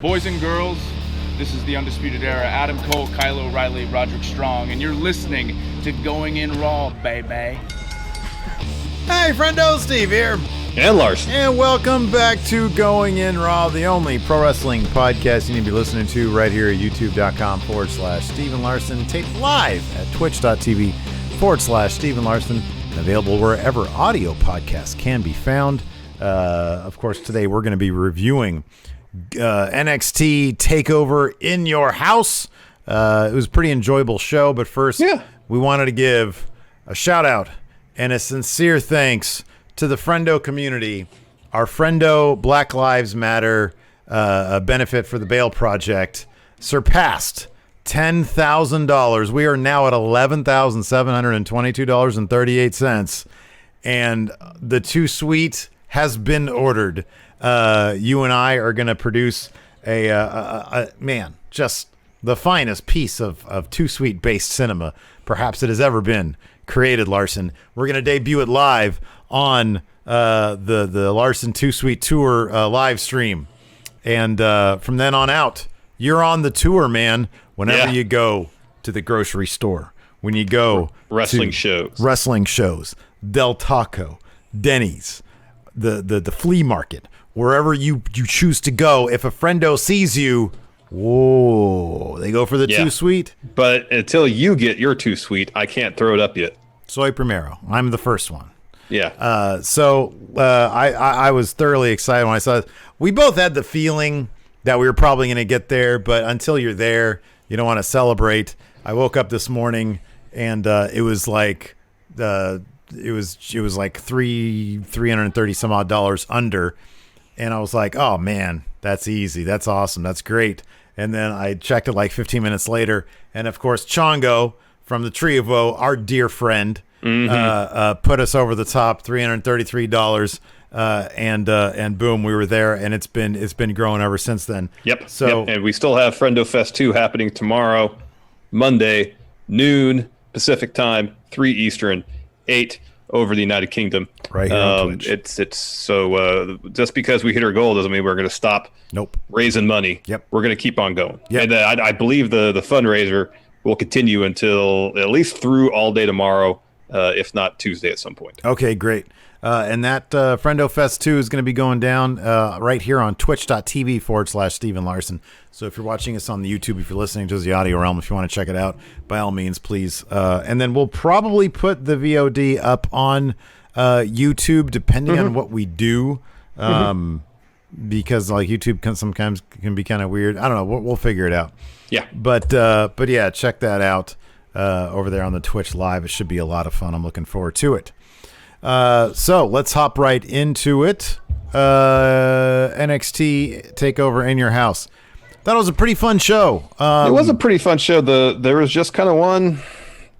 Boys and girls, this is the Undisputed Era. Adam Cole, Kyle O'Reilly, Roderick Strong, and you're listening to Going In Raw, baby. Hey, friendo, Steve here. And Larson. And welcome back to Going In Raw, the only pro wrestling podcast you need to be listening to right here at youtube.com/Steven Larson, taped live at twitch.tv/Steven Larson, and available wherever audio podcasts can be found. Of course, today we're going to be reviewing NXT Takeover in your house. It was a pretty enjoyable show, but first, we wanted to give a shout out and a sincere thanks to the friendo community. Our friendo Black Lives Matter benefit for the Bail Project surpassed $10,000. We are now at $11,722.38, and the Too Sweet has been ordered. You and I are going to produce a just the finest piece of Too Sweet based cinema perhaps it has ever been created, Larson. We're going to debut it live on the Larson Too Sweet Tour live stream. And from then on out, you're on the tour, man, whenever you go to the grocery store, when you go wrestling shows, Del Taco, Denny's, the flea market, wherever you choose to go. If a friendo sees you, whoa, they go for the Too Sweet. But until you get your Too Sweet, I can't throw it up yet. Soy Primero. I'm the first one. Yeah. So I was thoroughly excited when I saw it. We both had the feeling that we were probably going to get there, but until you're there, you don't want to celebrate. I woke up this morning and it was like it was like $330 some odd under. And I was like, oh, man, that's easy. That's awesome. That's great. And then I checked it like 15 minutes later. And, of course, Chongo from the Triovo, our dear friend, put us over the top, $333. And boom, we were there. And it's been growing ever since then. Yep. And we still have Friendo Fest 2 happening tomorrow, Monday, noon Pacific time, 3 Eastern, 8 over the United Kingdom. Right here on Twitch. It's so just because we hit our goal doesn't mean we're going to stop raising money. Yep. We're going to keep on going. Yep. And I believe the fundraiser will continue until at least through all day tomorrow, if not Tuesday at some point. Okay, great. And that Friendo Fest 2 is going to be going down right here on twitch.tv/Steven Larson. So if you're watching us on the YouTube, if you're listening to the audio realm, if you want to check it out, by all means, please. And then we'll probably put the VOD up on YouTube, depending on what we do, because like YouTube sometimes can be kind of weird. I don't know. We'll figure it out. Yeah. But yeah, check that out over there on the Twitch live. It should be a lot of fun. I'm looking forward to it. So let's hop right into it. NXT Takeover in your house. That was a pretty fun show. It was a pretty fun show. There was just kind of one,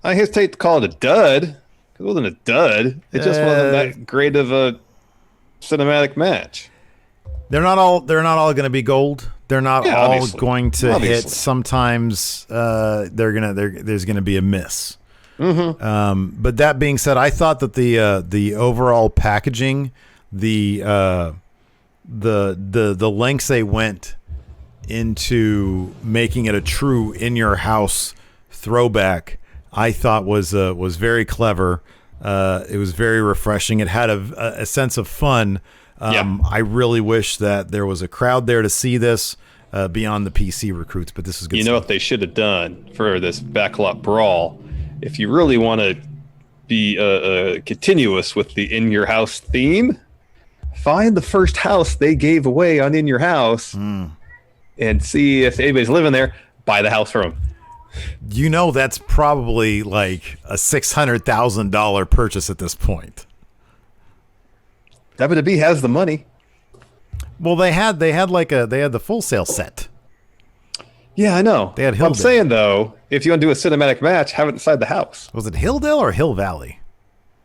I hesitate to call it a dud. It wasn't a dud. It just wasn't that great of a cinematic match. They're not all going to be gold. They're not all obviously. going to hit. Sometimes there's going to be a miss. But that being said, I thought that the overall packaging, the lengths they went into making it a true in your house throwback, I thought was very clever. It was very refreshing. It had a sense of fun. I really wish that there was a crowd there to see this beyond the PC recruits, but this is good. You know what they should have done for this backlot brawl? If you really want to be continuous with the In Your House theme, find the first house they gave away on In Your House and see if anybody's living there, buy the house from them. You know that's probably like a $600,000 purchase at this point. WWE has the money. Well, they had the Full Sail set. Yeah, I know. They had Hilldale. I'm saying though, if you want to do a cinematic match, have it inside the house. Was it Hilldale or Hill Valley?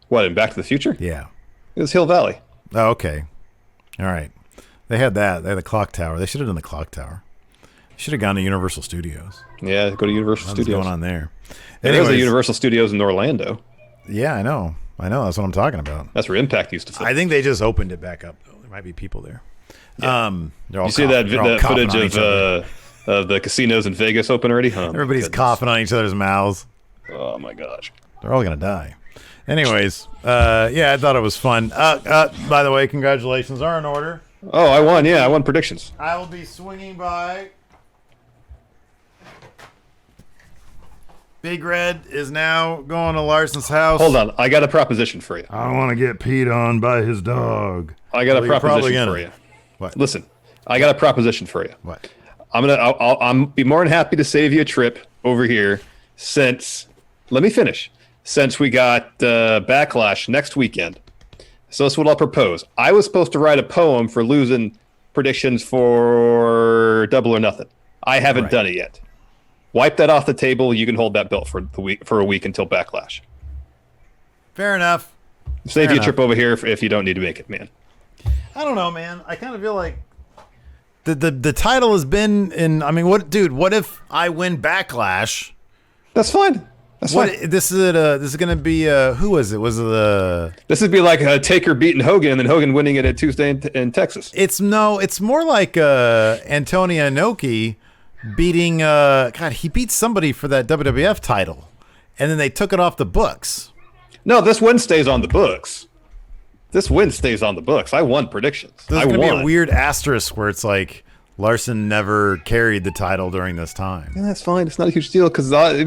What, in Back to the Future? Yeah. It was Hill Valley. Oh, okay. All right. They had that. They had the clock tower. They should have done the clock tower. Should have gone to Universal Studios. Yeah, go to Universal Studios. What's going on there? There's a Universal Studios in Orlando. Yeah, I know. That's what I'm talking about. That's where Impact used to fit. I think they just opened it back up, though. There might be people there. They're all You see coughing- that they're all coughing footage on each other. of the casinos in Vegas open already? Oh, my Everybody's goodness. coughing on each other's mouths. Oh my gosh. They're all gonna die. Anyways, I thought it was fun. By the way, congratulations are in order. Oh, I won. Yeah, I won predictions. I will be swinging by. Big Red is now going to Larson's house. Hold on, I got a proposition for you. I don't want to get peed on by his dog. I got Well, a you're probably proposition gonna. for you. What? Listen, I got a proposition for you. What? I'm be more than happy to save you a trip over here since. Let me finish. Since we got Backlash next weekend, so that's what I'll propose. I was supposed to write a poem for losing predictions for Double or Nothing. I haven't done it yet. Wipe that off the table. You can hold that belt for a week until Backlash. Fair enough. Save Fair you a trip over here if you don't need to make it, man. I don't know, man. I kind of feel like the title has been in. I mean, what if I win Backlash? That's fine. That's What fine. this is going to be? Who was it? Was it the? This would be like Taker beating Hogan and then Hogan winning it at Tuesday in Texas. It's more like Antonio Inoki beating. God, he beat somebody for that WWF title, and then they took it off the books. No, this win stays on the books. This win stays on the books. I won predictions. There's I going to won. be a weird asterisk where it's like Larson never carried the title during this time. Yeah, that's fine. It's not a huge deal because there's a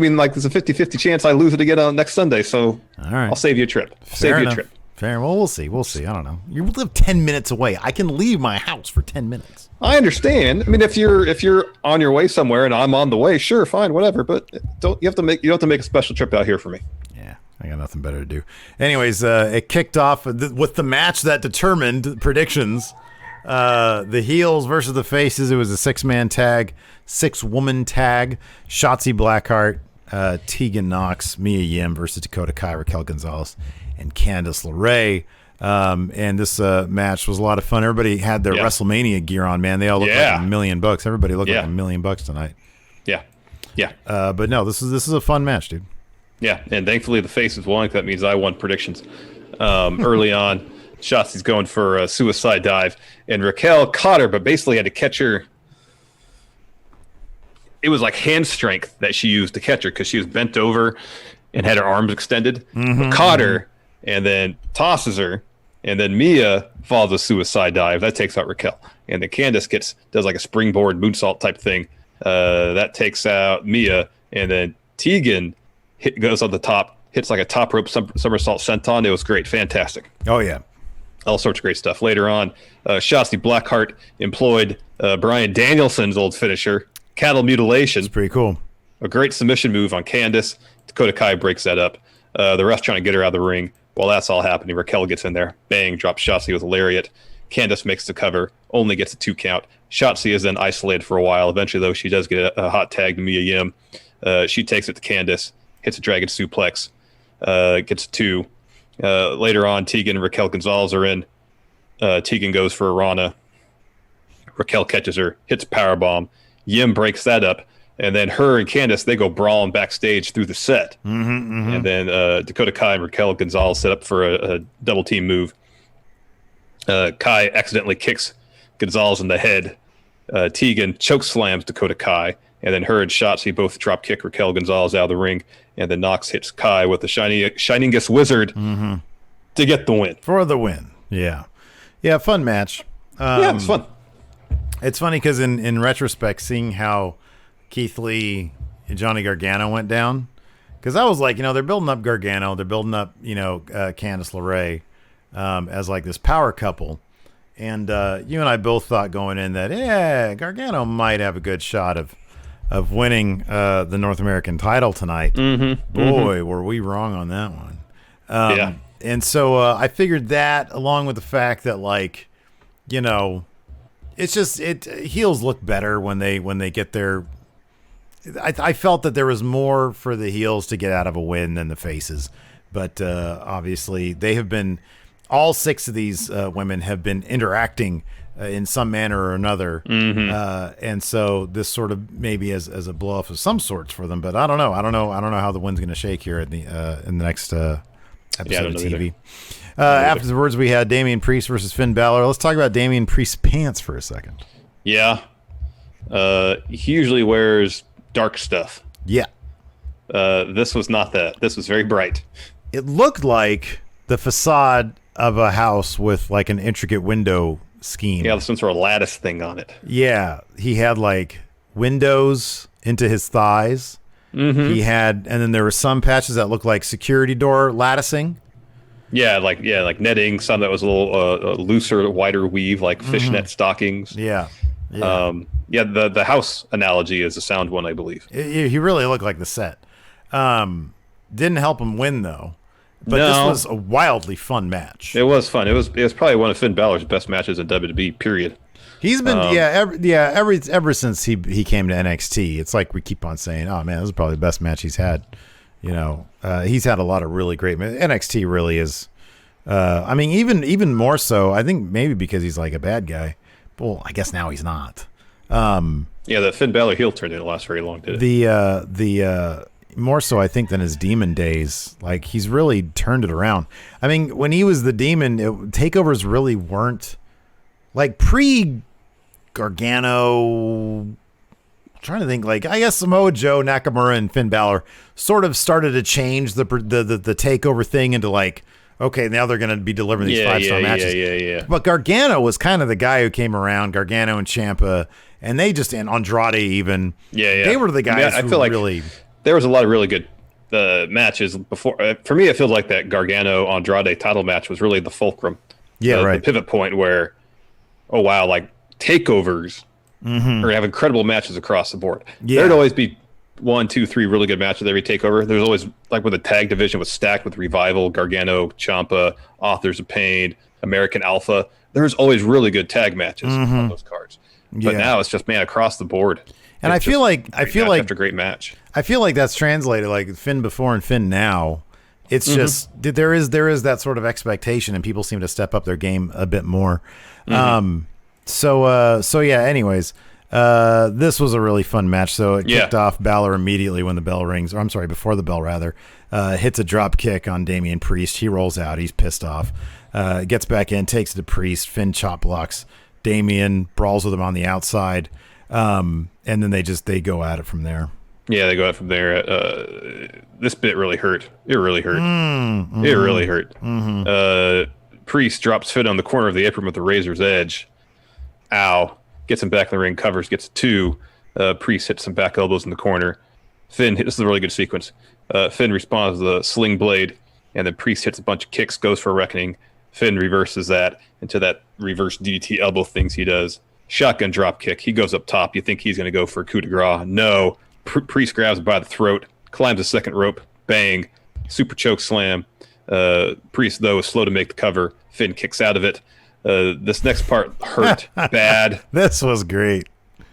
50-50 chance I lose it again on next Sunday. So All right. I'll save you a trip. Fair enough. Fair. Well, we'll see. We'll see. I don't know. You live 10 minutes away. I can leave my house for 10 minutes. I understand. I mean, if you're on your way somewhere and I'm on the way, sure, fine, whatever. But you don't have to make a special trip out here for me. Yeah, I got nothing better to do. Anyways, it kicked off with the match that determined predictions. The heels versus the faces. It was a 6-man tag, 6-woman tag. Shotzi Blackheart, Tegan Knox, Mia Yim versus Dakota Kai, Raquel Gonzalez, and Candice LeRae. And this match was a lot of fun. Everybody had their WrestleMania gear on, man. They all looked like $1 million. Everybody looked like $1 million tonight. Yeah. But no, this is a fun match, dude. Yeah, and thankfully the faces won. That means I won predictions early on. Shotzi's going for a suicide dive, and Raquel caught her, but basically had to catch her. It was like hand strength that she used to catch her because she was bent over and had her arms extended. But caught her and then tosses her, and then Mia follows a suicide dive that takes out Raquel, and then Candice does like a springboard moonsault type thing that takes out Mia, and then Tegan goes on the top, hits like a top rope somersault senton. It was great, fantastic. Oh yeah. All sorts of great stuff. Later on, Shotzi Blackheart employed Bryan Danielson's old finisher, cattle mutilation. It's pretty cool. A great submission move on Candice. Dakota Kai breaks that up. The ref trying to get her out of the ring. While that's all happening, Raquel gets in there. Bang, drops Shotzi with a lariat. Candice makes the cover, only gets a 2 count. Shotzi is then isolated for a while. Eventually, though, she does get a hot tag to Mia Yim. She takes it to Candice, hits a dragon suplex, gets a 2. Later on, Tegan and Raquel Gonzalez are in. Tegan goes for a Rana. Raquel catches her, hits a powerbomb. Yim breaks that up. And then her and Candice, they go brawling backstage through the set. And then Dakota Kai and Raquel Gonzalez set up for a double team move. Kai accidentally kicks Gonzalez in the head. Tegan choke slams Dakota Kai. And then her and Shotzi both drop kick Raquel Gonzalez out of the ring. And then Knox hits Kai with the Shiningest Wizard to get the win. For the win. Yeah. Yeah, fun match. Yeah, it's fun. It's funny because in retrospect, seeing how Keithley and Johnny Gargano went down, because I was like, they're building up Gargano, they're building up, Candice LeRae as like this power couple. And you and I both thought going in that, Gargano might have a good shot of winning the North American title tonight. Boy, were we wrong on that one. Yeah. And so I figured that, along with the fact that, like, it's just heels look better when they get their. I felt that there was more for the heels to get out of a win than the faces, but obviously they have been. All 6 of these women have been interacting in some manner or another, and so this sort of maybe as a blow off of some sorts for them. But I don't know. I don't know how the wind's going to shake here in the next episode of TV. Afterwards, we had Damien Priest versus Finn Balor. Let's talk about Damien Priest's pants for a second. Yeah. He usually wears dark stuff. Yeah. This was not that. This was very bright. It looked like the facade of a house with like an intricate window scheme. Yeah, some sort of lattice thing on it. Yeah. He had like windows into his thighs. Mm-hmm. He had, and then there were some patches that looked like security door latticing. Yeah, like netting. Some that was a little looser, wider weave, like fishnet stockings. Yeah. The house analogy is a sound one, I believe. He really looked like the set. Didn't help him win though. But No. this was a wildly fun match. It was fun. It was probably one of Finn Balor's best matches in WWE. Period. He's been ever since he came to NXT. It's like we keep on saying, "Oh man, this is probably the best match he's had." You know, he's had a lot of really great NXT. Really is. I mean, even more so. I think maybe because he's like a bad guy. Well, I guess now he's not. The Finn Balor heel turn didn't last very long, did it? The more so, I think, than his Demon days. Like, he's really turned it around. I mean, when he was the Demon, takeovers really weren't like pre-Gargano. Trying to think, like, I guess Samoa Joe, Nakamura, and Finn Balor sort of started to change the takeover thing into like, okay, now they're going to be delivering these 5-star matches. Yeah. But Gargano was kind of the guy who came around, Gargano and Ciampa, and Andrade even. Yeah. They were the guys I who feel like really... There was a lot of really good matches before. For me, it feels like that Gargano Andrade title match was really the fulcrum. Yeah, right. The pivot point where, oh wow, like takeovers or have incredible matches across the board. Yeah. There'd always be 1, 2, 3 really good matches every takeover. There's always, like when the tag division was stacked with Revival, Gargano, Ciampa, Authors of Pain, American Alpha. There's always really good tag matches on those cards. But now it's just across the board. And I feel like after great match. I feel like that's translated like Finn before and Finn now. It's just there is that sort of expectation, and people seem to step up their game a bit more. So yeah. Anyways, this was a really fun match. So it kicked off. Balor immediately when the bell rings, or I'm sorry, before the bell rather, hits a drop kick on Damien Priest. He rolls out. He's pissed off. Gets back in, takes it to Priest. Finn chop blocks Damien, brawls with him on the outside, and then they go at it from there. Yeah, they go out from there. This bit really hurt. It really hurt. It really hurt. Priest drops Finn on the corner of the apron with the razor's edge. Ow. Gets him back in the ring, covers, gets 2. Priest hits some back elbows in the corner. This is a really good sequence. Finn responds with a sling blade, and then Priest hits a bunch of kicks, goes for a reckoning. Finn reverses that into that reverse DDT elbow things he does. Shotgun drop kick. He goes up top. You think he's going to go for a coup de grace. No. Priest grabs him by the throat, climbs the second rope, bang, super choke slam. Priest, though, is slow to make the cover. Finn kicks out of it. This next part hurt bad. This was great.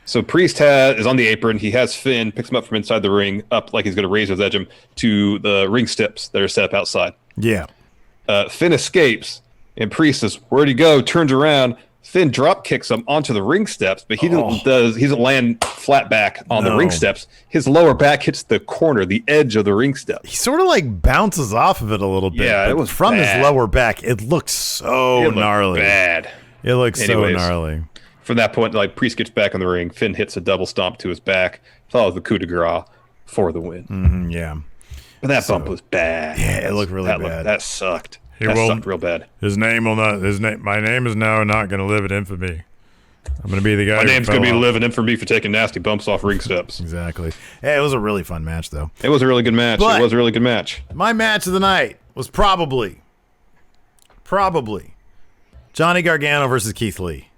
So Priest is on the apron. He has Finn, picks him up from inside the ring, up like he's going to razor's edge him to the ring steps that are set up outside. Yeah. Finn escapes, and Priest says, "Where'd he go?" Turns around. Finn drop kicks him onto the ring steps, but he doesn't land flat back on the ring steps. His lower back hits the corner, the edge of the ring steps. He sort of like bounces off of it a little bit. Yeah, it was from bad. his lower back. It looked so gnarly. Bad. It looks so gnarly. From that point, like Priest gets back in the ring. Finn hits a double stomp to his back, follows the coup de grace for the win. Yeah, but that bump was bad. Yeah, it looked really bad. That sucked. That sucked real bad. My name is now not going to live in infamy. I'm going to be the guy. My name's going to be living infamy for taking nasty bumps off ring steps. Exactly. Yeah, it was a really fun match, though. It was a really good match. But it was a really good match. My match of the night was probably Johnny Gargano versus Keithley.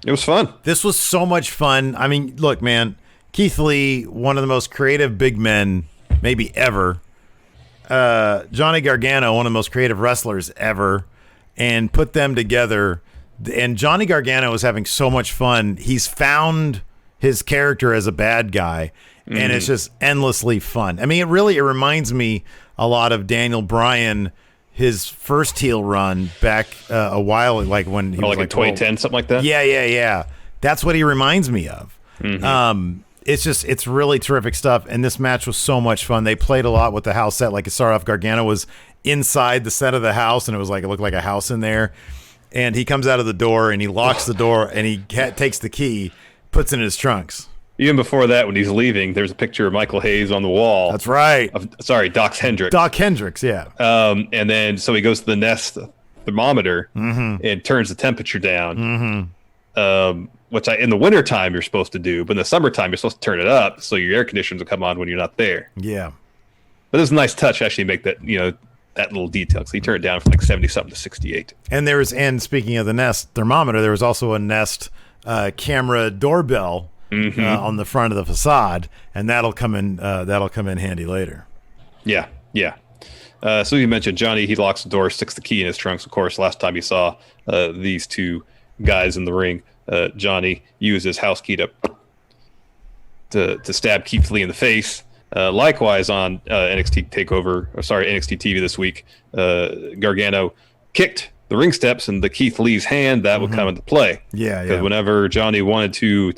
It was fun. This was so much fun. I mean, look, man, Keithley, one of the most creative big men maybe ever. Johnny Gargano, one of the most creative wrestlers ever, and put them together. And Johnny Gargano is having so much fun. He's found his character as a bad guy, and it's just endlessly fun. I mean, it reminds me a lot of Daniel Bryan, his first heel run back a while, like when he was like in 2010, something like that. Yeah. That's what he reminds me of. It's really terrific stuff, and this match was so much fun. They played a lot with the house set. Like it started off, Gargano was inside the set of the house, and it looked like a house in there. And he comes out of the door and he locks the door and he takes the key, puts it in his trunks. Even before that, when he's leaving, there's a picture of Michael Hayes on the wall. That's right. Doc Hendricks. Doc Hendricks, yeah. And then so he goes to the Nest thermometer and turns the temperature down, which in the wintertime you're supposed to do, but in the summertime you're supposed to turn it up so your air conditioners will come on when you're not there. Yeah. But it was a nice touch actually make that, that little detail, because he turned it down from like 70-something to 68. And speaking of the Nest thermometer, there was also a Nest camera doorbell on the front of the facade, and that'll come in handy later. Yeah. So you mentioned Johnny, he locks the door, sticks the key in his trunks. Of course, last time you saw these two guys in the ring, Johnny used his house key to stab Keithley in the face. Likewise on NXT TV this week, Gargano kicked the ring steps into Keith Lee's hand. That would come into play. Yeah. Because whenever Johnny wanted to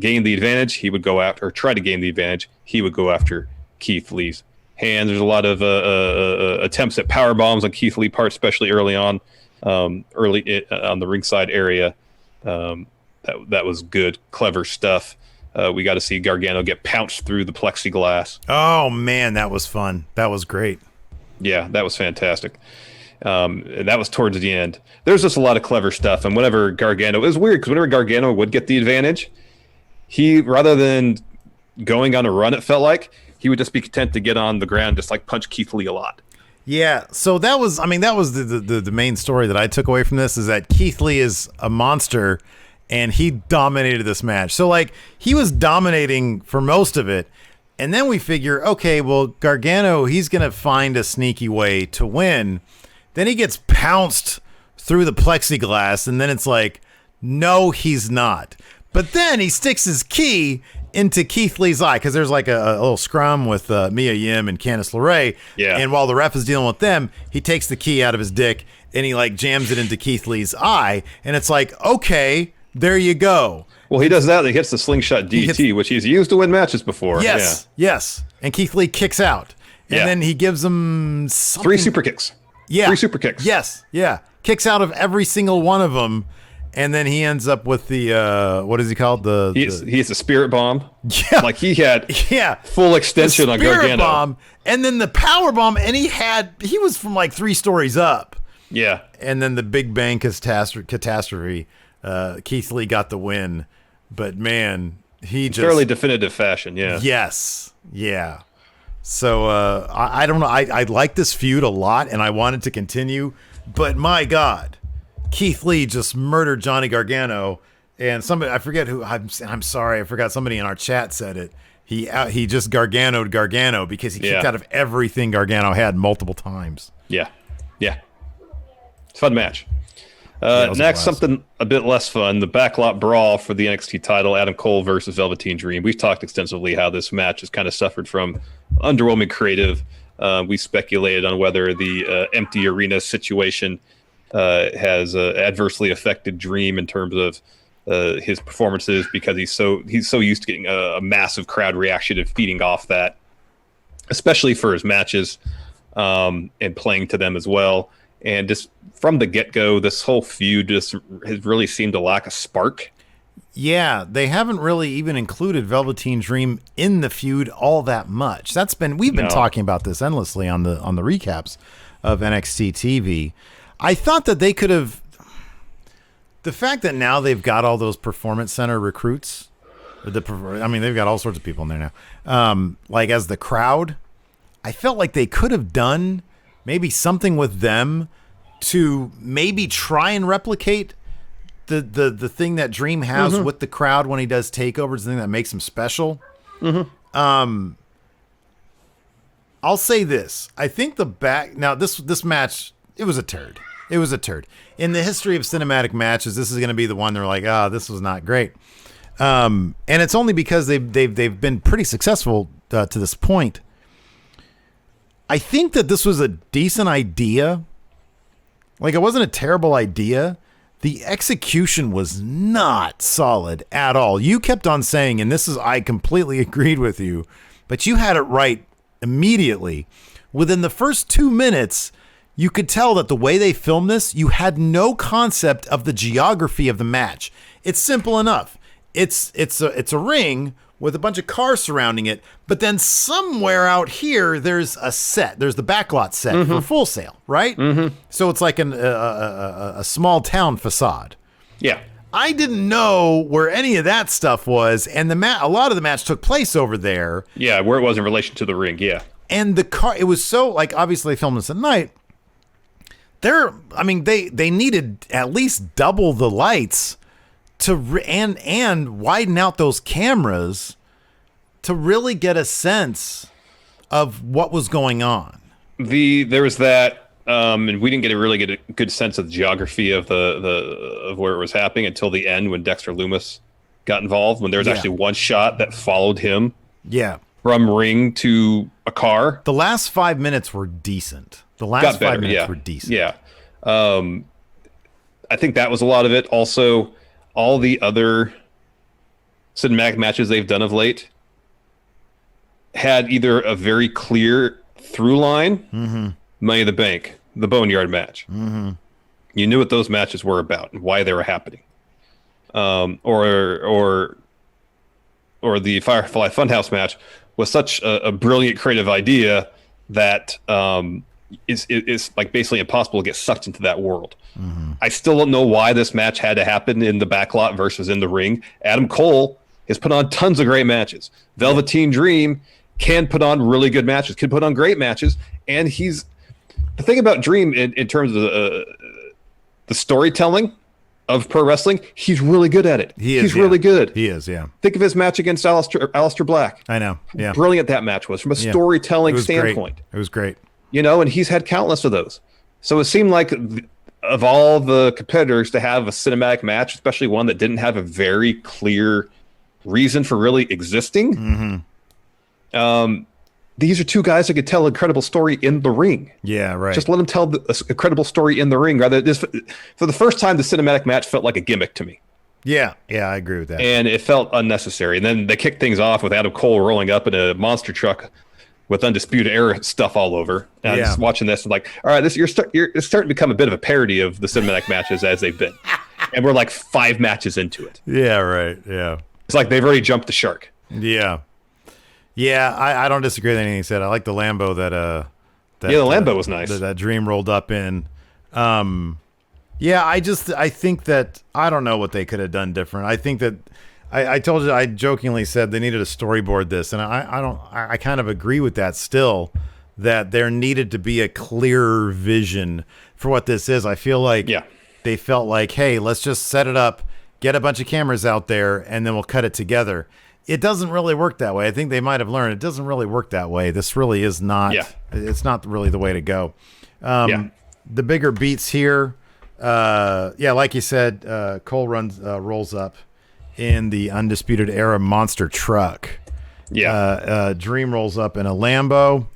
gain the advantage, he would go after, or try to gain the advantage, he would go after Keith Lee's hand. There's a lot of attempts at power bombs on Keith Lee part, especially early on the ringside area. That was good, clever stuff. We got to see Gargano get pounced through the plexiglass. Oh, man, that was fun. That was great. Yeah, that was fantastic. And that was towards the end. There's just a lot of clever stuff. And whenever Gargano... It was weird, because whenever Gargano would get the advantage, he, rather than going on a run, it felt like, he would just be content to get on the ground, just like punch Keith Lee a lot. Yeah, so that was the main story that I took away from this, is that Keith Lee is a monster, and he dominated this match. So, he was dominating for most of it. And then we figure, okay, well, Gargano, he's going to find a sneaky way to win. Then he gets pounced through the plexiglass. And then it's like, no, he's not. But then he sticks his key into Keith Lee's eye, because there's a little scrum with Mia Yim and Candice LeRae. Yeah. And while the ref is dealing with them, he takes the key out of his dick and he jams it into Keith Lee's eye. And it's like, okay, there you go. Well, he does that. He hits the slingshot DT, which he's used to win matches before. Yes. And Keith Lee kicks out. And then he gives him something. 3 super kicks. Yeah. 3 super kicks. Yes. Yeah. Kicks out of every single one of them. And then he ends up with the, what is he called? He hits a spirit bomb. Yeah. He had full extension on Gargano. Bomb, and then the power bomb. And he was from 3 stories up. Yeah. And then the Big Bang catastrophe. Keith Lee got the win. But man, he just... fairly definitive fashion, yeah. Yes. Yeah. So I don't know. I like this feud a lot, and I want it to continue. But my God, Keith Lee just murdered Johnny Gargano, and somebody, I forget who. I'm sorry, I forgot. Somebody in our chat said it. He just Gargano'd Gargano because he kicked out of everything Gargano had multiple times. Yeah. Fun match. Next, something a bit less fun, the backlot brawl for the NXT title, Adam Cole versus Velveteen Dream. We've talked extensively how this match has kind of suffered from underwhelming creative. We speculated on whether the empty arena situation has adversely affected Dream in terms of his performances, because he's so used to getting a massive crowd reaction and feeding off that, especially for his matches, and playing to them as well. And just from the get-go, this whole feud just has really seemed to lack a spark. Yeah, they haven't really even included Velveteen Dream in the feud all that much. We've been talking about this endlessly on the recaps of NXT TV. I thought that they could have... The fact that now they've got all those Performance Center recruits, they've got all sorts of people in there now, as the crowd, I felt like they could have done maybe something with them to maybe try and replicate the thing that Dream has with the crowd when he does takeovers, the thing that makes him special. I'll say this. I think this match, it was a turd. It was a turd. In the history of cinematic matches, this is going to be the one they're like, this was not great. And it's only because they've been pretty successful to this point. I think that this was a decent idea. It wasn't a terrible idea. The execution was not solid at all. You kept on saying, and I completely agreed with you, but you had it right immediately within the first 2 minutes, you could tell that the way they filmed this, you had no concept of the geography of the match. It's simple enough. It's a ring with a bunch of cars surrounding it, but then somewhere out here, there's a set. There's the backlot set for Full Sail, right? So it's like a small town facade. Yeah. I didn't know where any of that stuff was, and a lot of the match took place over there. Yeah, where it was in relation to the ring, yeah. And the car, it was so, like, obviously they filmed this at night. They needed at least double the lights and widen out those cameras to really get a sense of what was going on. There was that, and we didn't get a good sense of the geography of of where it was happening until the end when Dexter Lumis got involved. When there was actually one shot that followed him, from ring to a car. The last 5 minutes were decent. The last 5 minutes were decent. Yeah, I think that was a lot of it. Also, all the other cinematic matches they've done of late had either a very clear through line, Money in the Bank, the Boneyard match. You knew what those matches were about and why they were happening. Or the Firefly Funhouse match was such a brilliant creative idea that it's like basically impossible to get sucked into that world. I still don't know why this match had to happen in the backlot versus in the ring. Adam Cole has put on tons of great matches. Velveteen Dream can put on really good matches, can put on great matches, and the thing about Dream in terms of the storytelling of pro wrestling, he's really good at it. He's really good. He is, yeah. Think of his match against Aleister Black. I know, yeah. Brilliant that match was from a storytelling standpoint. It was great. And he's had countless of those. So it seemed like of all the competitors to have a cinematic match, especially one that didn't have a very clear reason for really existing, these are two guys that could tell a credible story in the ring. Yeah, right. Just let them tell a credible story in the ring. Rather, for the first time, the cinematic match felt like a gimmick to me. Yeah, I agree with that. And it felt unnecessary. And then they kicked things off with Adam Cole rolling up in a monster truck with Undisputed Era stuff all over. And I'm just watching this and like, all right, it's starting to become a bit of a parody of the cinematic matches as they've been. And we're like 5 matches into it. Yeah, right. Yeah. It's like they've already jumped the shark. Yeah. Yeah, I don't disagree with anything he said. I like the Lambo that the Lambo was nice. That Dream rolled up in. I think that I don't know what they could have done different. I think that I told you, I jokingly said they needed to storyboard this, and I kind of agree with that still, that there needed to be a clearer vision for what this is. I feel like they felt like, hey, let's just set it up, get a bunch of cameras out there, and then we'll cut it together. It doesn't really work that way. I think they might have learned it doesn't really work that way. This really is not. It's not really the way to go. The bigger beats here. Like you said, Cole rolls up in the Undisputed Era monster truck. Dream rolls up in a Lambo,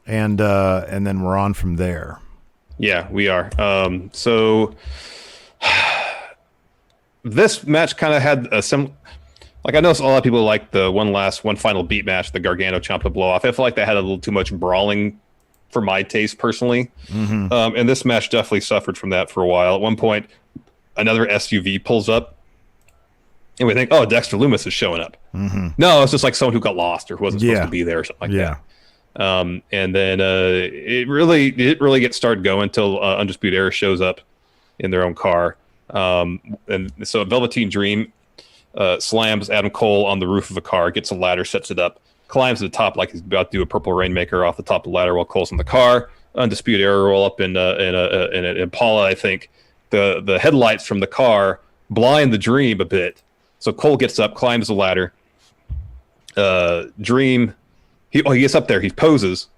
and then we're on from there. Yeah, we are. So this match kind of had a similar. Like, I know a lot of people like the one final beat match, the Gargano Ciampa blow off. I feel like that had a little too much brawling for my taste personally. And this match definitely suffered from that for a while. At one point, another SUV pulls up, and we think, oh, Dexter Lumis is showing up. No, it's just like someone who got lost or who wasn't supposed to be there or something like that. And then it really gets started going until Undisputed Era shows up in their own car. And so Velveteen Dream slams Adam Cole on the roof of a car, gets a ladder, sets it up, climbs to the top like he's about to do a purple rainmaker off the top of the ladder while Cole's in the car. Undisputed Era roll up in an Impala, I think. The headlights from the car blind the Dream a bit. So Cole gets up, climbs the ladder. Dream, he gets up there, he poses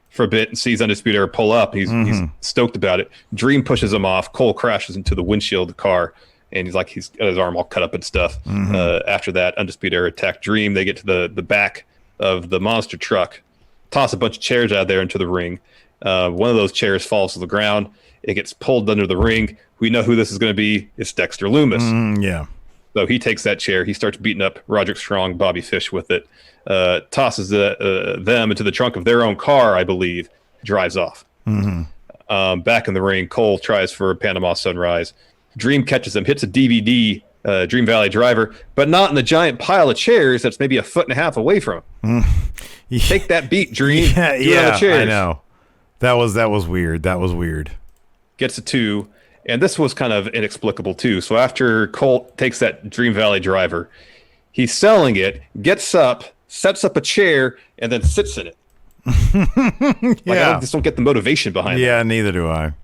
for a bit and sees Undisputed Era pull up. He's stoked about it. Dream pushes him off. Cole crashes into the windshield of the car. And he's got his arm all cut up and stuff. After that, Undisputed Era attack Dream. They get to the back of the monster truck, toss a bunch of chairs out of there into the ring. One of those chairs falls to the ground. It gets pulled under the ring. We know who this is going to be. It's Dexter Lumis. So he takes that chair. He starts beating up Roderick Strong, Bobby Fish with it. Tosses them into the trunk of their own car, I believe. Drives off. Back in the ring, Cole tries for a Panama Sunrise. Dream catches him, hits a DVD, Dream Valley Driver, but not in the giant pile of chairs that's maybe a foot and a half away from him. Take that beat, Dream. Yeah, I know. That was weird. That was weird. Gets a 2, and this was kind of inexplicable too. So after Cole takes that Dream Valley Driver, he's selling it, gets up, sets up a chair, and then sits in it. I just don't get the motivation behind it. Yeah, neither do I.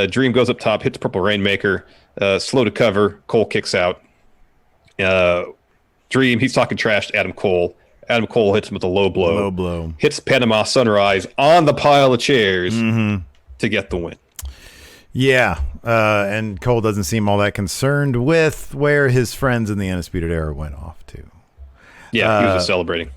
Dream goes up top, hits Purple Rainmaker, slow to cover. Cole kicks out. Dream, he's talking trash to Adam Cole. Adam Cole hits him with a low blow. Low blow. Hits Panama Sunrise on the pile of chairs to get the win. Yeah, and Cole doesn't seem all that concerned with where his friends in the Undisputed Era went off to. Yeah, he was just celebrating.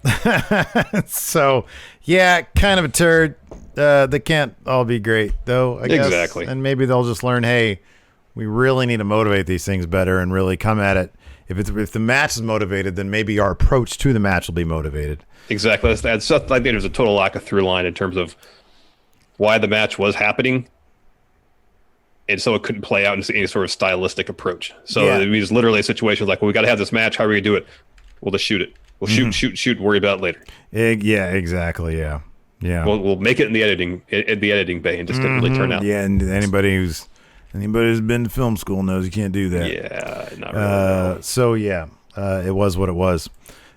So, yeah, kind of a turd. They can't all be great, though, I guess. Exactly. And maybe they'll just learn, hey, we really need to motivate these things better and really come at it. If the match is motivated, then maybe our approach to the match will be motivated. Exactly. I think there's a total lack of through line in terms of why the match was happening. And so it couldn't play out into any sort of stylistic approach. So it was literally a situation like, well, we got to have this match. How are we going to do it? We'll just shoot it. We'll shoot, worry about it later. Yeah, exactly. Yeah. We'll make it in the editing bay and just didn't really turn out. Yeah, and anybody who's been to film school knows you can't do that. Yeah, not really. So yeah, it was what it was.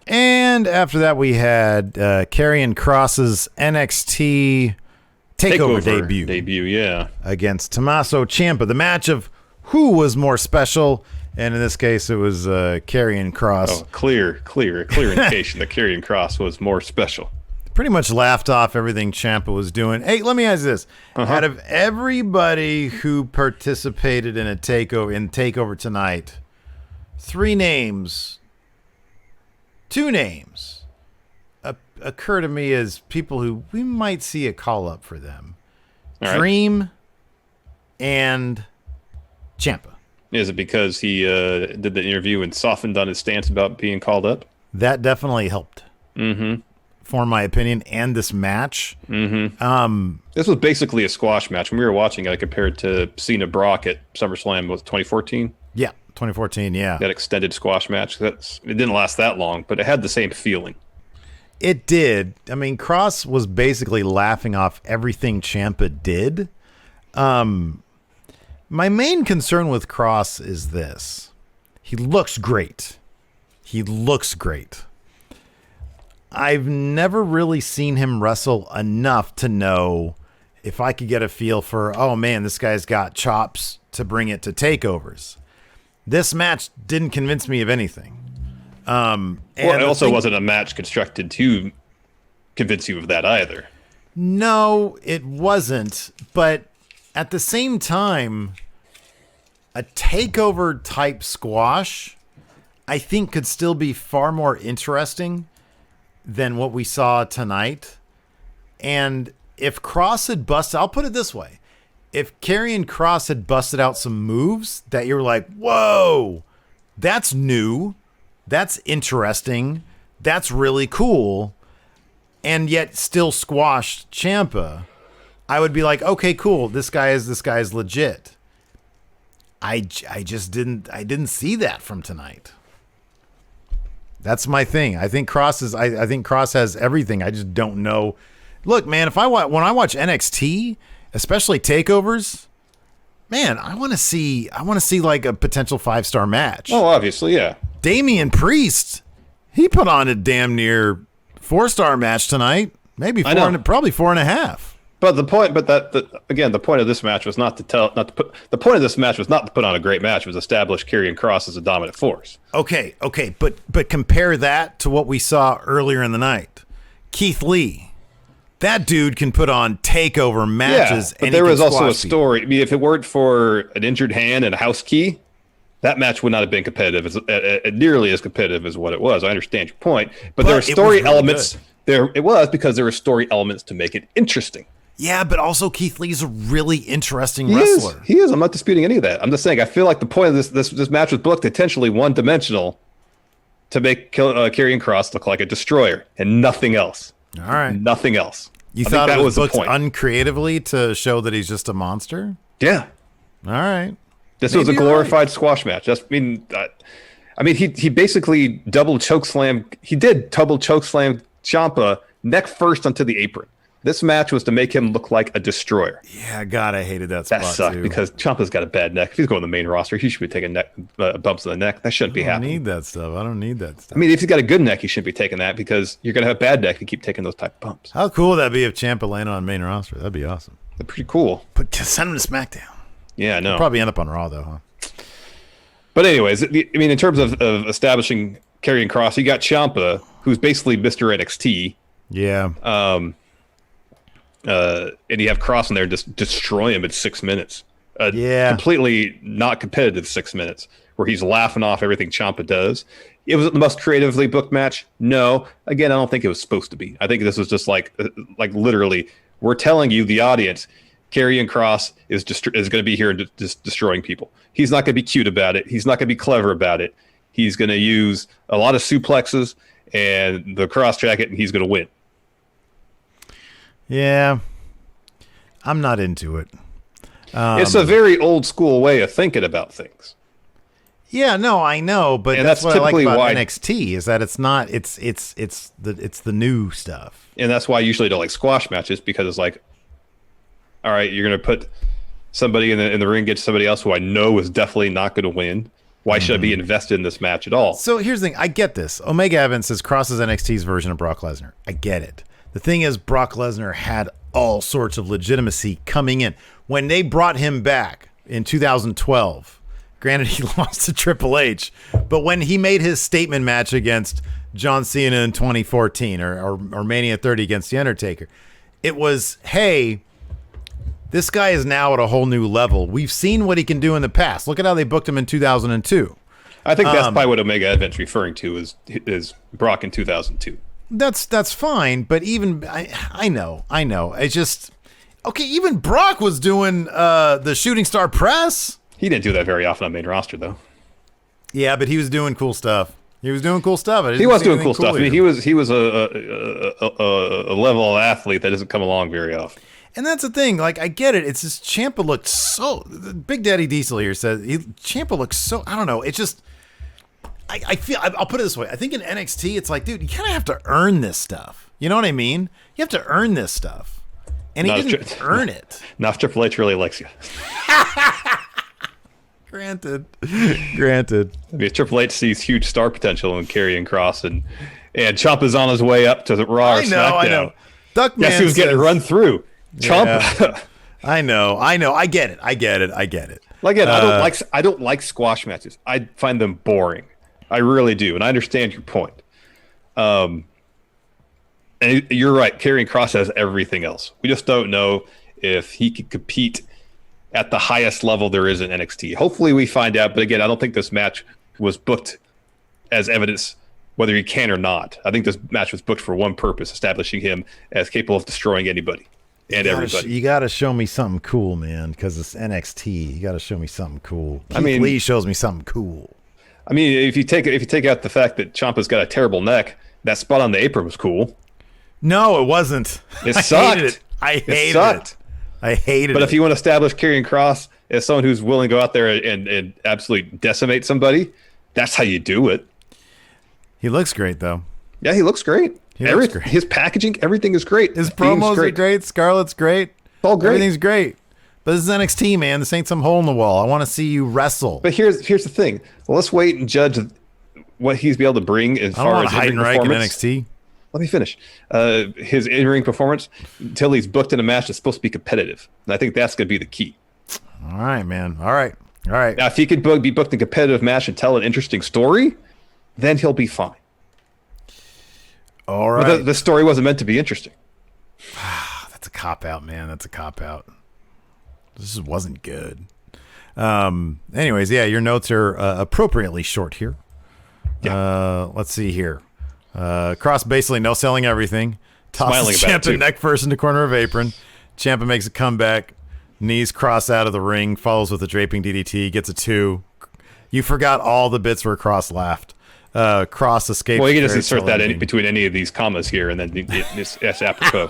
And after that, we had Karrion Kross's NXT Takeover debut. Yeah, against Tommaso Ciampa. The match of who was more special. And in this case, it was Karrion Kross. Oh, clear indication that Karrion Kross was more special. Pretty much laughed off everything Ciampa was doing. Hey, let me ask you this. Out of everybody who participated in Takeover tonight, 2 names occur to me as people who we might see a call-up for them. All right. Dream and Ciampa. Is it because he did the interview and softened on his stance about being called up? That definitely helped. For my opinion, and this match. This was basically a squash match. When we were watching it, I compared to Cena Brock at SummerSlam, was 2014? Yeah, 2014, yeah. That extended squash match. It didn't last that long, but it had the same feeling. It did. I mean, Kross was basically laughing off everything Ciampa did. My main concern with Kross is this. He looks great. I've never really seen him wrestle enough to know if I could get a feel for, oh man, this guy's got chops to bring it to takeovers. This match didn't convince me of anything. And it also wasn't a match constructed to convince you of that either. No, it wasn't. But at the same time, a takeover type squash, I think, could still be far more interesting than what we saw tonight. And if Kross had busted, I'll put it this way. If Karrion Kross had busted out some moves that you're like, whoa, that's new, that's interesting, that's really cool, and yet still squashed Ciampa, I would be like, okay, cool, this guy is legit. I didn't see that from tonight. That's my thing. I think Kross has everything. I just don't know. Look, man, when I watch NXT, especially takeovers, man, I want to see like a potential 5-star match. Oh, obviously, yeah. Damien Priest, he put on a damn near 4-star match tonight. Maybe probably 4.5. But the point of this match was not to put on a great match. It was establish Karrion Kross as a dominant force. Okay, but compare that to what we saw earlier in the night. Keithley, that dude can put on takeover matches. Yeah, but there was also a story. I mean, if it weren't for an injured hand and a house key, that match would not have been competitive, nearly as competitive as what it was. I understand your point, but there are story elements. It was because there were story elements to make it interesting. Yeah, but also Keithley's a really interesting wrestler. He is. I'm not disputing any of that. I'm just saying I feel like the point of this match was booked intentionally one-dimensional to make Karrion Kross look like a destroyer and nothing else. All right. Nothing else. You thought it was booked uncreatively to show that he's just a monster? Yeah. All right. This was a glorified squash match. He basically double chokeslam. He did double chokeslam Ciampa neck first onto the apron. This match was to make him look like a destroyer. Yeah, God, I hated that spot. That sucked too. Because Ciampa's got a bad neck. If he's going to the main roster, he should be taking bumps on the neck. That shouldn't be happening. I don't need that stuff. I don't need that stuff. I mean, if he's got a good neck, he shouldn't be taking that because you're going to have bad neck if you keep taking those type of bumps. How cool would that be if Ciampa landed on main roster? That'd be awesome. That's pretty cool. But send him to SmackDown. Yeah, I know. He'll probably end up on Raw, though, huh? But anyways, in terms of establishing Karrion Kross, you got Ciampa, who's basically Mr. NXT. Yeah. And you have Kross in there just destroy him in 6 minutes. Completely not competitive 6 minutes, where he's laughing off everything Ciampa does. It was the most creatively booked match. No, again, I don't think it was supposed to be. I think this was just like literally, we're telling you, the audience, Karrion Kross is going to be here and just destroying people. He's not going to be cute about it. He's not going to be clever about it. He's going to use a lot of suplexes and the cross jacket, and he's going to win. Yeah, I'm not into it. It's a very old school way of thinking about things. Yeah, no, I know, but that's what I like about NXT is that it's not. It's the new stuff, and that's why I usually don't like squash matches, because it's like, all right, you're going to put somebody in the ring against somebody else who I know is definitely not going to win. Why should I be invested in this match at all? So here's the thing. I get this. Omega Evans says Kross is NXT's version of Brock Lesnar. I get it. The thing is, Brock Lesnar had all sorts of legitimacy coming in. When they brought him back in 2012, granted he lost to Triple H, but when he made his statement match against John Cena in 2014 or Mania 30 against The Undertaker, it was, hey, this guy is now at a whole new level. We've seen what he can do in the past. Look at how they booked him in 2002. I think that's probably what Omega Evans referring to is Brock in 2002. That's fine, but even I know. It's just okay. Even Brock was doing the shooting star press. He didn't do that very often on main roster, though. Yeah, but he was doing cool stuff. He was doing cool stuff. He was doing cool stuff. I mean, he was a level of athlete that doesn't come along very often. And that's the thing. Like, I get it. It's just Ciampa looked so. Big Daddy Diesel here says Ciampa looks so. I don't know. It's just. I feel. I'll put it this way. I think in NXT, it's like, dude, you kind of have to earn this stuff. You know what I mean? You have to earn this stuff, and he didn't earn it. Not if Triple H really likes you. Granted. I mean, if Triple H sees huge star potential in Karrion Kross, and Ciampa's on his way up to the Raw or SmackDown. I know. Duckman guess he was getting run through. Ciampa. Yeah. I know. I get it. Like, again, I don't like squash matches. I find them boring. I really do, and I understand your point. And you're right. Karrion Kross has everything else. We just don't know if he can compete at the highest level there is in NXT. Hopefully, we find out. But again, I don't think this match was booked as evidence whether he can or not. I think this match was booked for one purpose: establishing him as capable of destroying anybody and everybody. You got to show me something cool, man, because it's NXT. You got to show me something cool. Keithley shows me something cool. I mean, if you take out the fact that Ciampa's got a terrible neck, that spot on the apron was cool. No, it wasn't. It sucked. I hated it. But if you want to establish Karrion Kross as someone who's willing to go out there and absolutely decimate somebody, that's how you do it. He looks great, though. Yeah, he looks great. Looks great. His packaging, everything is great. His promos are great. Scarlett's great. All great. Everything's great. But this is NXT, man. This ain't some hole in the wall. I want to see you wrestle. But here's the thing. Well, let's wait and judge what he's be able to bring as far as in-ring performance. in NXT. Let me finish. His in-ring performance until he's booked in a match that's supposed to be competitive. And I think that's going to be the key. All right, man. All right. Now, if he could be booked in a competitive match and tell an interesting story, then he'll be fine. All right. But the story wasn't meant to be interesting. That's a cop-out, man. That's a cop-out. This just wasn't good. Anyways, yeah, your notes are appropriately short here. Yeah. Let's see here. Kross basically no selling everything. Tosses Ciampa neck first into corner of apron. Ciampa makes a comeback. Knees cross out of the ring. Follows with a draping DDT. Gets a 2. You forgot all the bits where Cross laughed. Cross escapes. Well, you can just insert that in between any of these commas here, and then it's apropos.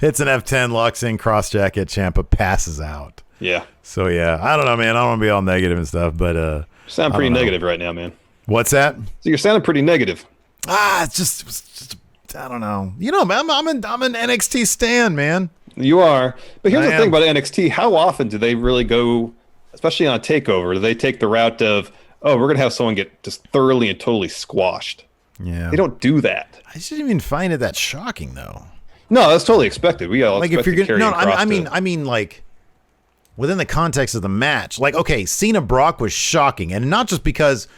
Hits an F10, locks in, cross jacket. Ciampa passes out. Yeah. So, yeah. I don't know, man. I don't want to be all negative and stuff, but... You sound pretty negative right now, man. What's that? So you're sounding pretty negative. It's just I don't know. You know, man, I'm an NXT stan, man. You are. But here's the thing about NXT. How often do they really go, especially on a takeover, do they take the route of, we're going to have someone get just thoroughly and totally squashed? Yeah. They don't do that. I shouldn't even find it that shocking, though. No, that's totally expected. We all like expect if you're to carry I mean, like within the context of the match. Like, okay, Cena Brock was shocking, and not just because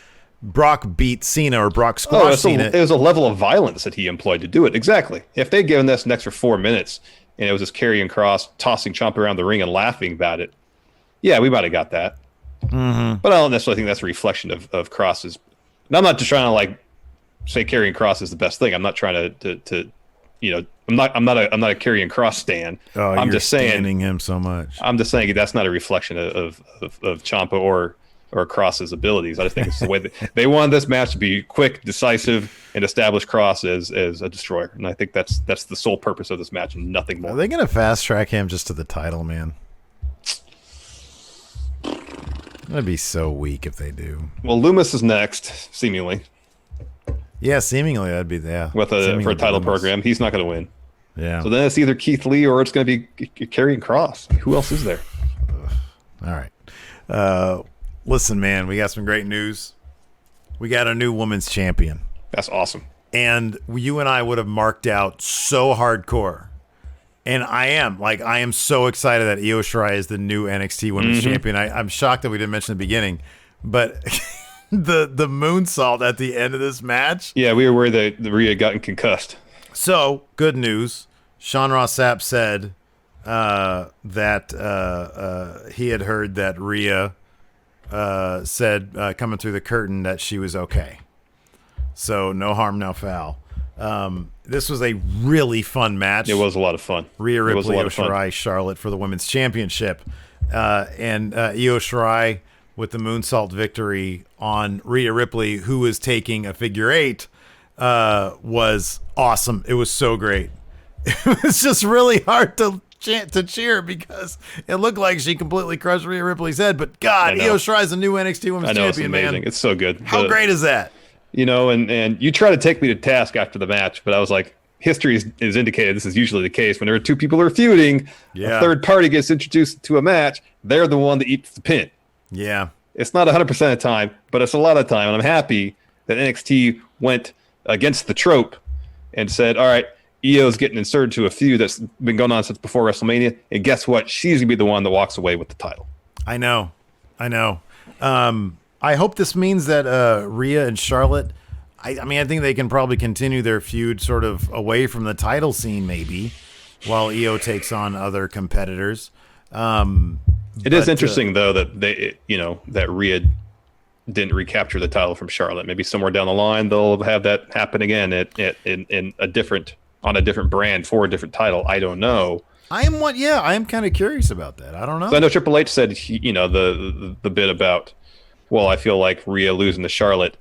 Brock beat Cena or Brock squashed Cena. It was a level of violence that he employed to do it. Exactly. If they'd given this an extra 4 minutes and it was just karrion cross, tossing Ciampa around the ring and laughing about it, yeah, we might have got that. Mm-hmm. But I don't necessarily think that's a reflection of Cross's. And I'm not just trying to like say karrion cross is the best thing. I'm not trying to I'm not a karrion cross stan. Oh, I'm you're just saying standing him so much. I'm just saying that's not a reflection of Ciampa or Cross's abilities. I just think it's the way that they wanted this match to be quick, decisive, and establish Cross as a destroyer. And I think that's the sole purpose of this match and nothing more. Are they going to fast track him just to the title, man? That'd be so weak if they do. Well, Loomis is next, seemingly. Yeah, seemingly that'd be for a title program. He's not going to win. Yeah. So then it's either Keithley or it's going to be karrion cross. Who else is there? All right. Listen, man, we got some great news. We got a new women's champion. That's awesome. And you and I would have marked out so hardcore. And I am so excited that Io Shirai is the new NXT women's champion. I'm shocked that we didn't mention in the beginning. But the moonsault at the end of this match. Yeah, we were worried that Rhea had gotten concussed. So, good news. Sean Ross Sapp said that he had heard that Rhea said coming through the curtain that she was okay. So, no harm, no foul. This was a really fun match. It was a lot of fun. Rhea Ripley, Io Shirai, Charlotte for the women's championship. And Io Shirai with the moonsault victory on Rhea Ripley, who was taking a figure 8, was awesome. It was so great. It was just really hard to cheer because it looked like she completely crushed Rhea Ripley's head. But God, Io Shirai is the new NXT Women's Champion, it's amazing. man. It's so good. How great is that? You know, and you try to take me to task after the match, but I was like, history is indicated this is usually the case. Whenever two people are feuding, a third party gets introduced to a match, they're the one that eats the pin. Yeah. It's not 100% of the time, but it's a lot of time. And I'm happy that NXT went against the trope and said, all right, Io's getting inserted to a feud that's been going on since before WrestleMania. And guess what? She's going to be the one that walks away with the title. I know. I hope this means that Rhea and Charlotte, I mean, I think they can probably continue their feud sort of away from the title scene maybe while Io takes on other competitors. It is interesting, though, that that Rhea didn't recapture the title from Charlotte. Maybe somewhere down the line they'll have that happen again on a different brand for a different title. I don't know. I am kind of curious about that. I don't know. So I know Triple H said the bit about, well, I feel like Rhea losing to Charlotte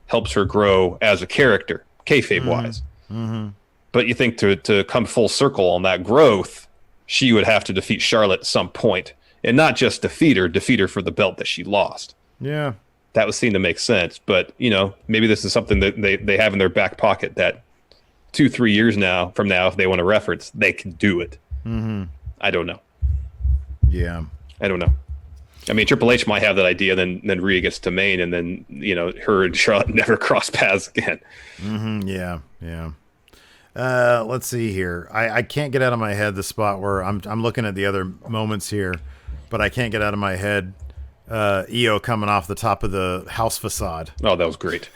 helps her grow as a character, kayfabe wise. Mm-hmm. But you think to come full circle on that growth, she would have to defeat Charlotte at some point. And not just defeat her for the belt that she lost. Yeah. That would seem to make sense. But, maybe this is something that they have in their back pocket that 2-3 years from now, if they want to reference, they can do it. Mm-hmm. I don't know. Yeah. I don't know. I mean, Triple H might have that idea, then Rhea gets to main, and then, her and Charlotte never cross paths again. Mm-hmm. Yeah. Let's see here. I can't get out of my head the spot where I'm looking at the other moments here, but I can't get out of my head Io coming off the top of the house facade. Oh, that was great.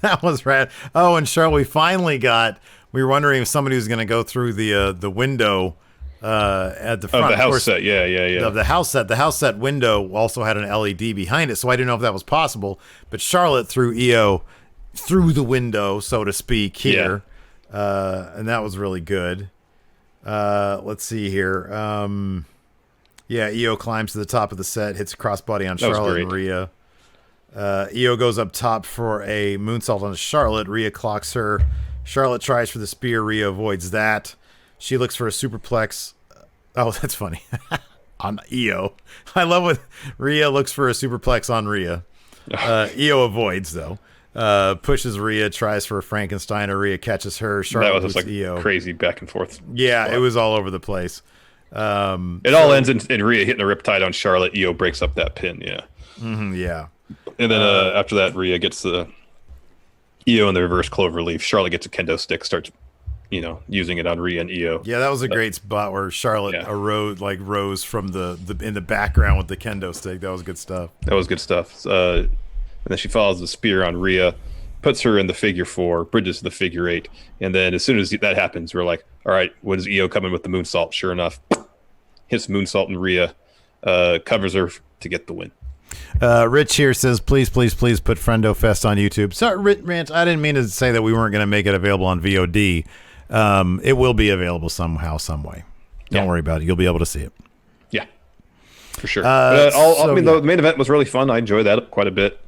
That was rad. Oh, and Charlotte, we were wondering if somebody was going to go through the window at the front of the house set. Yeah. Of the house set. The house set window also had an LED behind it, so I didn't know if that was possible. But Charlotte threw Io through the window, so to speak, here. Yeah. And that was really good. Let's see here. Yeah, Io climbs to the top of the set, hits a crossbody on Charlotte and Rhea. Io goes up top for a moonsault on Charlotte. Rhea clocks her. Charlotte tries for the spear. Rhea avoids that. She looks for a superplex. Oh, that's funny. On Io. I love when Rhea looks for a superplex on Rhea. Io avoids, though. Pushes Rhea, tries for a Frankensteiner. Rhea catches her. Charlotte that was just like Io. Crazy back and forth. Yeah, it was all over the place. It all ends in Rhea hitting a riptide on Charlotte. Io breaks up that pin. Yeah. Yeah. And then after that, Rhea gets the Io in the reverse cloverleaf. Charlotte gets a kendo stick, starts, using it on Rhea and Io. Yeah, that was a great spot where Charlotte rose from the in the background with the kendo stick. That was good stuff. And then she follows the spear on Rhea, puts her in the figure 4, bridges to the figure 8, and then as soon as that happens, we're like, all right, when is Io coming with the moonsault? Sure enough, hits moonsault and Rhea, covers her to get the win. Rich here says, please put Friendo Fest on YouTube. Sorry, Rich, I didn't mean to say that we weren't going to make it available on VOD. It will be available somehow, some way. Don't worry about it. You'll be able to see it. Yeah, for sure. The main event was really fun. I enjoyed that quite a bit.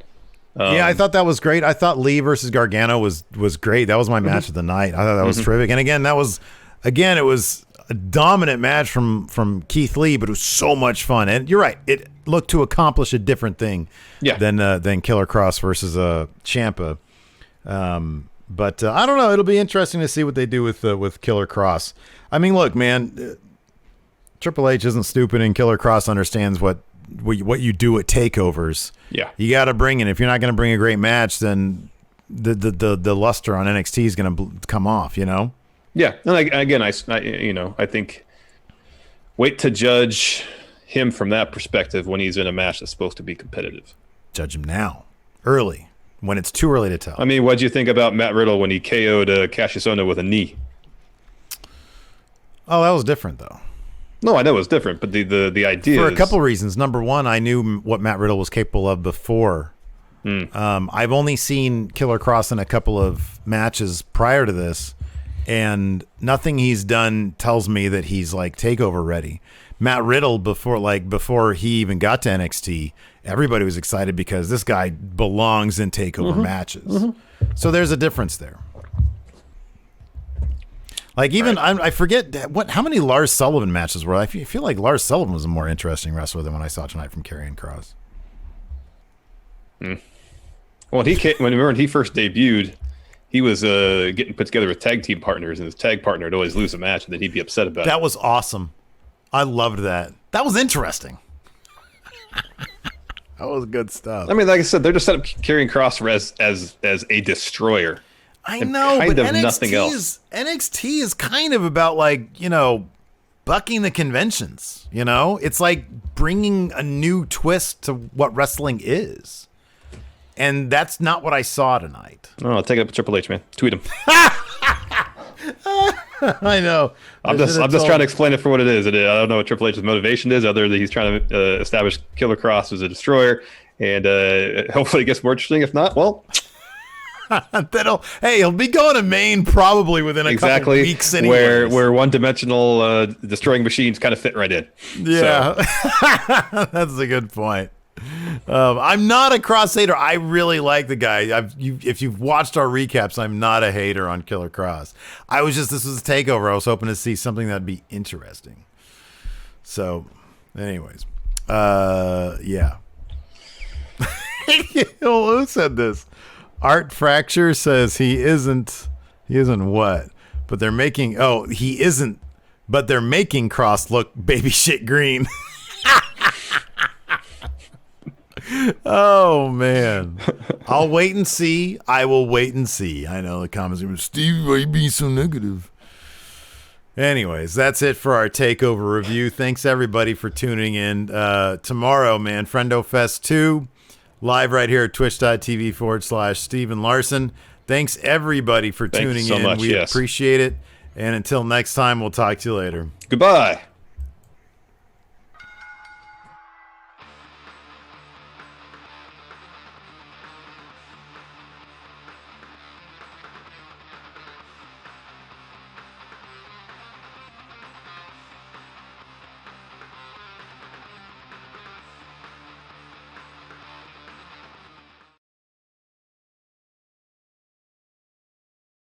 I thought that was great. I thought Lee versus Gargano was great. That was my match of the night. I thought that was terrific. And again, it was a dominant match from Keith Lee, but it was so much fun. And you're right. It looked to accomplish a different thing than Killer Cross versus Ciampa. But I don't know. It'll be interesting to see what they do with Killer Cross. I mean, look, man, Triple H isn't stupid, and Killer Cross understands what you do at takeovers. Yeah, you got to bring it. If you're not going to bring a great match, then the luster on NXT is going to come off. Yeah, and I think wait to judge him from that perspective when he's in a match that's supposed to be competitive. Judge him now, early, when it's too early to tell. I mean, what'd you think about Matt Riddle when he KO'd Cassius Ohno with a knee? Oh, that was different, though. No, I know it was different, but the idea for a couple reasons. Number one, I knew what Matt Riddle was capable of before. I've only seen Killer Cross in a couple of matches prior to this, and nothing he's done tells me that he's like takeover ready. Matt Riddle before he even got to NXT, everybody was excited because this guy belongs in takeover matches. So there's a difference there. Like even I forget how many Lars Sullivan matches were. I feel like Lars Sullivan was a more interesting wrestler than what I saw tonight from Karrion Kross. Well, when he first debuted, he was getting put together with tag team partners, and his tag partner would always lose a match, and then he'd be upset about it. That was awesome. I loved that. That was interesting. That was good stuff. I mean, like I said, they're just set up Karrion Kross as a destroyer. I know, but NXT is kind of about bucking the conventions. It's like bringing a new twist to what wrestling is, and that's not what I saw tonight. Oh, take it up with Triple H, man. Tweet him. I know. I'm just trying to explain it for what it is. I don't know what Triple H's motivation is, other than he's trying to establish Killer Kross as a destroyer, and hopefully it gets more interesting. If not, well. He'll be going to Maine probably within a couple weeks anyways. where one-dimensional destroying machines kind of fit right in. Yeah, so. That's a good point. I'm not a Cross hater. I really like the guy. If you've watched our recaps, I'm not a hater on Killer Kross. This was a takeover. I was hoping to see something that'd be interesting. So, anyways, yeah. Who said this? Art Fracture says he isn't what? But they're making he isn't, but they're making Cross look baby shit green. Oh man. I'll wait and see. I will wait and see. I know the comments are Steve, why you being so negative? Anyways, that's it for our takeover review. Thanks everybody for tuning in. Tomorrow, man, Friendo Fest 2. Live right here at twitch.tv/Steven Larson. Thanks, everybody, for tuning in. We appreciate it. And until next time, we'll talk to you later. Goodbye.